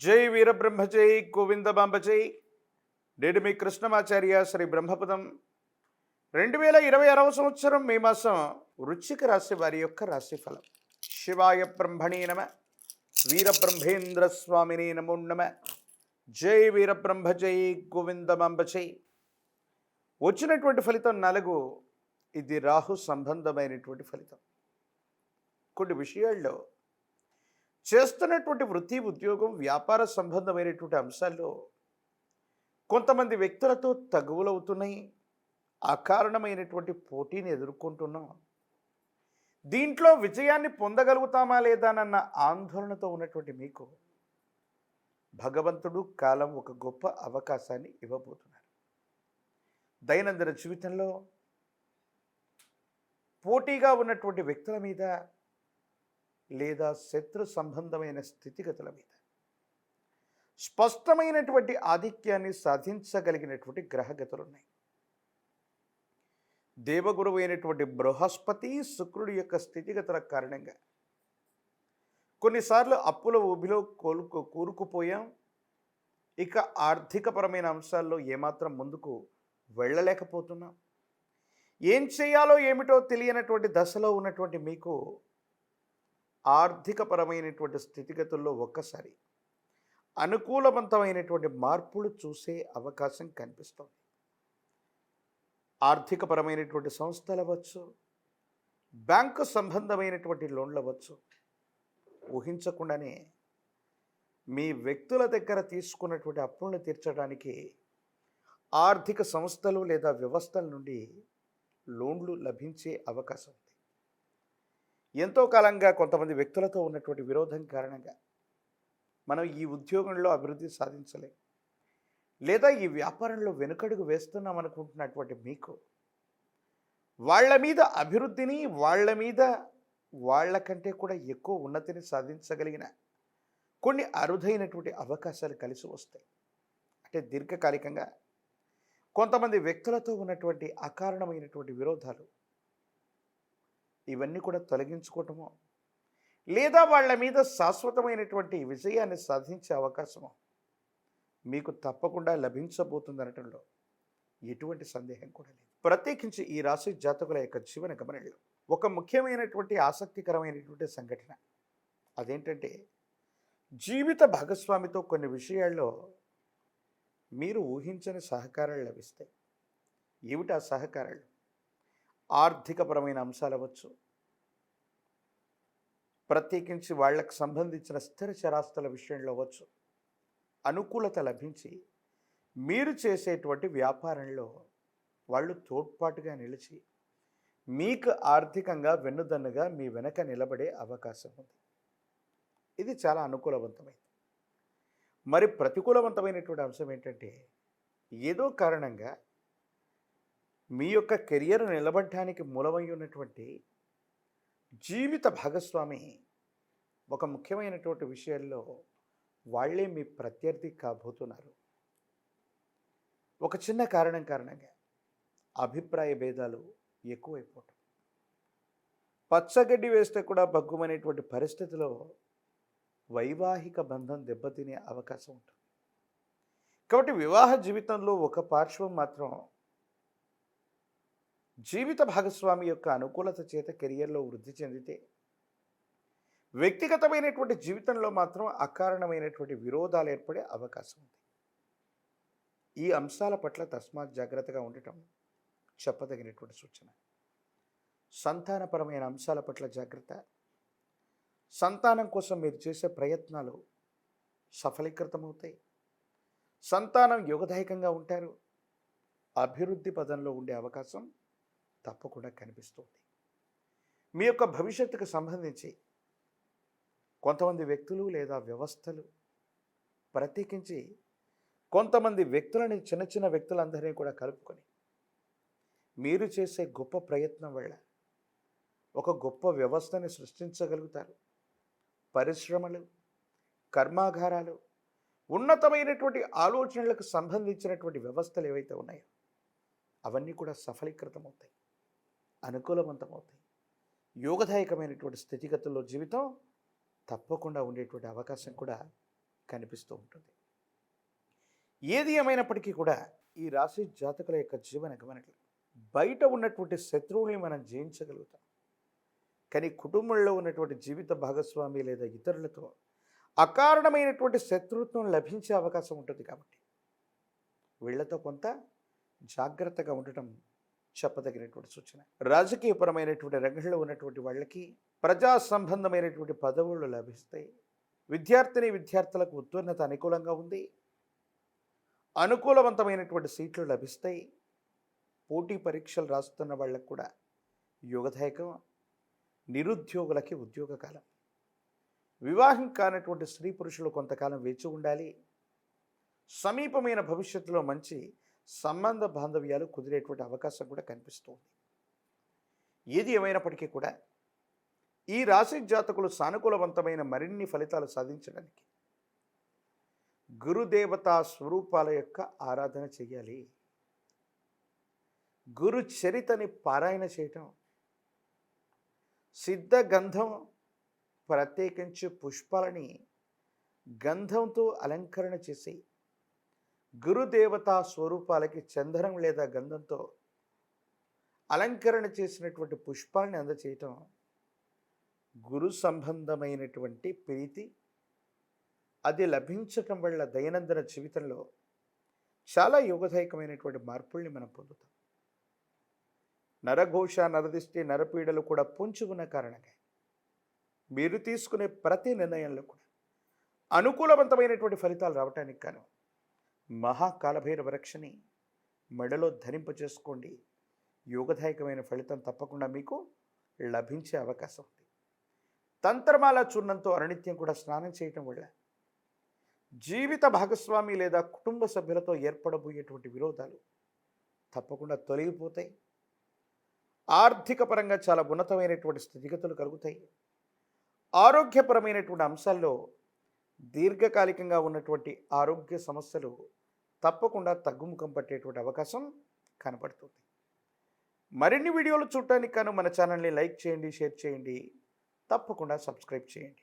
జై వీరబ్రహ్మ జై గోవిందమాంబ జై. నేను మీ కృష్ణమాచార్య శ్రీ బ్రహ్మపదం. 2026వ సంవత్సరం మే మాసం వృశ్చిక రాశి వారి యొక్క రాశిఫలం. శివాయ బ్రహ్మణే నమ. వీరబ్రహ్మేంద్ర స్వామినే నమో నమ. జై వీరబ్రహ్మ జై గోవిందమాంబ జై. వచ్చినటువంటి ఫలితం 4. ఇది రాహు సంబంధమైనటువంటి ఫలితం. కొన్ని విషయాల్లో చేస్తున్నటువంటి వృత్తి, ఉద్యోగం, వ్యాపార సంబంధమైనటువంటి అంశాల్లో కొంతమంది వ్యక్తులతో తగువులవుతున్నాయి. అకారణమైనటువంటి పోటీని ఎదుర్కొంటున్నాం. దీంట్లో విజయాన్ని పొందగలుగుతామా లేదానన్న ఆందోళనతో ఉన్నటువంటి మీకు భగవంతుడు కాలం ఒక గొప్ప అవకాశాన్ని ఇవ్వబోతున్నారు. దైనందిన జీవితంలో పోటీగా ఉన్నటువంటి వ్యక్తుల మీద లేదా శత్రు సంబంధమైన స్థితిగతుల మీద స్పష్టమైనటువంటి ఆధిక్యాన్ని సాధించగలిగినటువంటి గ్రహగతులు ఉన్నాయి. దేవగురువు అయినటువంటి బృహస్పతి శుక్రుడి యొక్క స్థితిగతుల కారణంగా కొన్నిసార్లు అప్పుల ఊబిలో కూరుకుపోయాం. ఇక ఆర్థికపరమైన అంశాల్లో ఏమాత్రం ముందుకు వెళ్ళలేకపోతున్నాం. ఏం చేయాలో ఏమిటో తెలియనటువంటి దశలో ఉన్నటువంటి మీకు ఆర్థికపరమైనటువంటి స్థితిగతుల్లో ఒక్కసారి అనుకూలవంతమైనటువంటి మార్పులు చూసే అవకాశం కనిపిస్తుంది. ఆర్థికపరమైనటువంటి సంస్థలు అవ్వచ్చు, బ్యాంకు సంబంధమైనటువంటి లోన్లు అవ్వచ్చు, ఊహించకుండానే మీ వ్యక్తుల దగ్గర తీసుకున్నటువంటి అప్పులను తీర్చడానికి ఆర్థిక సంస్థలు లేదా వ్యవస్థల నుండి లోన్లు లభించే అవకాశం ఉంది. ఎంతో కాలంగా కొంతమంది వ్యక్తులతో ఉన్నటువంటి విరోధం కారణంగా మనం ఈ ఉద్యోగంలో అభివృద్ధి సాధించలేం, లేదా ఈ వ్యాపారంలో వెనుకడుగు వేస్తున్నాం అనుకుంటున్నటువంటి మీకు వాళ్ళ మీద అభివృద్ధిని, వాళ్ళ కంటే కూడా ఎక్కువ ఉన్నతిని సాధించగలిగిన కొన్ని అరుదైనటువంటి అవకాశాలు కలిసి వస్తాయి. అంటే దీర్ఘకాలికంగా కొంతమంది వ్యక్తులతో ఉన్నటువంటి అకారణమైనటువంటి విరోధాలు ఇవన్నీ కూడా తొలగించుకోవటమో, లేదా వాళ్ళ మీద శాశ్వతమైనటువంటి విజయాన్ని సాధించే అవకాశము మీకు తప్పకుండా లభించబోతుందనటంలో ఎటువంటి సందేహం కూడా లేదు. ప్రత్యేకించి ఈ రాశి జాతకుల యొక్క జీవన గమనంలో ఒక ముఖ్యమైనటువంటి ఆసక్తికరమైనటువంటి సంఘటన అదేంటంటే, జీవిత భాగస్వామితో కొన్ని విషయాల్లో మీరు ఊహించని సహకారాలు లభిస్తాయి. ఏమిటి ఆ సహకారాలు? ఆర్థికపరమైన అంశాలు అవ్వచ్చు, ప్రత్యేకించి వాళ్లకు సంబంధించిన స్థిర చరాస్తుల విషయంలో అవ్వచ్చు. అనుకూలత లభించి మీరు చేసేటువంటి వ్యాపారంలో వాళ్ళు తోడ్పాటుగా నిలిచి మీకు ఆర్థికంగా వెన్నుదన్నుగా మీ వెనక నిలబడే అవకాశం ఉంది. ఇది చాలా అనుకూలవంతమైంది. మరి ప్రతికూలవంతమైనటువంటి అంశం ఏంటంటే, ఏదో కారణంగా మీ యొక్క కెరియర్ నిలబడటానికి మూలమై ఉన్నటువంటి జీవిత భాగస్వామి ఒక ముఖ్యమైనటువంటి విషయాల్లో వాళ్ళే మీ ప్రత్యర్థి కాబోతున్నారు. ఒక చిన్న కారణంగా అభిప్రాయ భేదాలు ఎక్కువైపోవటం, పచ్చగడ్డి వేస్తే కూడా బగ్గుమనేటువంటి పరిస్థితిలో వైవాహిక బంధం దెబ్బతినే అవకాశం ఉంటుంది. కాబట్టి వివాహ జీవితంలో ఒక పార్శ్వం మాత్రం జీవిత భాగస్వామి యొక్క అనుకూలత చేత కెరియర్లో వృద్ధి చెందితే, వ్యక్తిగతమైనటువంటి జీవితంలో మాత్రం అకారణమైనటువంటి విరోధాలు ఏర్పడే అవకాశం ఉంది. ఈ అంశాల పట్ల తస్మాత్ జాగ్రత్తగా ఉండటం చెప్పదగినటువంటి సూచన. సంతానపరమైన అంశాల పట్ల జాగ్రత్త. సంతానం కోసం మీరు చేసే ప్రయత్నాలు సఫలీకృతమవుతాయి. సంతానం యోగదాయకంగా ఉంటారు. అభివృద్ధి పదంలో ఉండే అవకాశం తప్పకుండా కనిపిస్తుంది. మీ యొక్క భవిష్యత్తుకు సంబంధించి కొంతమంది వ్యక్తులు లేదా వ్యవస్థలు, ప్రత్యేకించి కొంతమంది వ్యక్తులని, చిన్న చిన్న వ్యక్తులందరినీ కూడా కలుపుకొని మీరు చేసే గొప్ప ప్రయత్నం వల్ల ఒక గొప్ప వ్యవస్థని సృష్టించగలుగుతారు. పరిశ్రమలు, కర్మాగారాలు, ఉన్నతమైనటువంటి ఆలోచనలకు సంబంధించినటువంటి వ్యవస్థలు ఏవైతే ఉన్నాయో అవన్నీ కూడా సఫలీకృతమవుతాయి, అనుకూలవంతమవుతాయి. యోగదాయకమైనటువంటి స్థితిగతుల్లో జీవితం తప్పకుండా ఉండేటువంటి అవకాశం కూడా కనిపిస్తూ ఉంటుంది. ఏది ఏమైనప్పటికీ కూడా ఈ రాశి జాతకుల యొక్క జీవన గమనకి బయట ఉన్నటువంటి శత్రువుల్ని మనం జయించగలుగుతాం. కానీ కుటుంబంలో ఉన్నటువంటి జీవిత భాగస్వామి లేదా ఇతరులతో అకారణమైనటువంటి శత్రుత్వం లభించే అవకాశం ఉంటుంది. కాబట్టి వీళ్లతో కొంత జాగ్రత్తగా ఉండటం చెప్పదగినటువంటి సూచన. రాజకీయపరమైనటువంటి రంగంలో ఉన్నటువంటి వాళ్ళకి ప్రజా సంబంధమైనటువంటి పదవులు లభిస్తాయి. విద్యార్థులకు ఉత్తీర్ణత అనుకూలంగా ఉంది. అనుకూలవంతమైనటువంటి సీట్లు లభిస్తాయి. పోటీ పరీక్షలు రాస్తున్న వాళ్ళకు కూడా యోగదాయకం. నిరుద్యోగులకి ఉద్యోగ కాలం. వివాహం కానటువంటి స్త్రీ పురుషులు కొంతకాలం వేచి ఉండాలి. సమీపమైన భవిష్యత్తులో మంచి సంబంధ బాంధవ్యాలు కుదిరేటువంటి అవకాశం కూడా కనిపిస్తుంది. ఏది ఏమైనప్పటికీ కూడా ఈ రాశి జాతకులు సానుకూలవంతమైన మరిన్ని ఫలితాలు సాధించడానికి గురుదేవతా స్వరూపాల యొక్క ఆరాధన చేయాలి. గురు చరితని పారాయణ చేయటం, సిద్ధ గంధం ప్రత్యేకించి పుష్పాలని గంధంతో అలంకరణ చేసి గురుదేవతా స్వరూపాలకి చందనం లేదా గంధంతో అలంకరణ చేసినటువంటి పుష్పాలని అందచేయటం గురు సంబంధమైనటువంటి ప్రీతి అది లభించటం వల్ల దైనందిన జీవితంలో చాలా యోగదాయకమైనటువంటి మార్పుల్ని మనం పొందుతాం. నరఘోష, నరదిష్టి, నరపీడలు కూడా పొంచి ఉన్న కారణంగా మీరు తీసుకునే ప్రతి నిర్ణయంలో కూడా అనుకూలవంతమైనటువంటి ఫలితాలు రావటానికి కాను మహాకాలభైరవ రక్షని మెడలో ధరింపచేసుకోండి. యోగదాయకమైన ఫలితం తప్పకుండా మీకు లభించే అవకాశం ఉంది. తంత్రమాల చూర్ణంతో అనునిత్యం కూడా స్నానం చేయటం వల్ల జీవిత భాగస్వామి లేదా కుటుంబ సభ్యులతో ఏర్పడబోయేటువంటి విరోధాలు తప్పకుండా తొలగిపోతాయి. ఆర్థిక పరంగా చాలా ఉన్నతమైనటువంటి స్థితిగతులు కలుగుతాయి. ఆరోగ్యపరమైనటువంటి అంశాల్లో దీర్ఘకాలికంగా ఉన్నటువంటి ఆరోగ్య సమస్యలు తప్పకుండా తగ్గుముఖం పట్టేటువంటి అవకాశం కనపడుతుంది. మరిన్ని వీడియోలు చూడటానికి కాను మన ఛానల్ని లైక్ చేయండి, షేర్ చేయండి, తప్పకుండా సబ్స్క్రైబ్ చేయండి.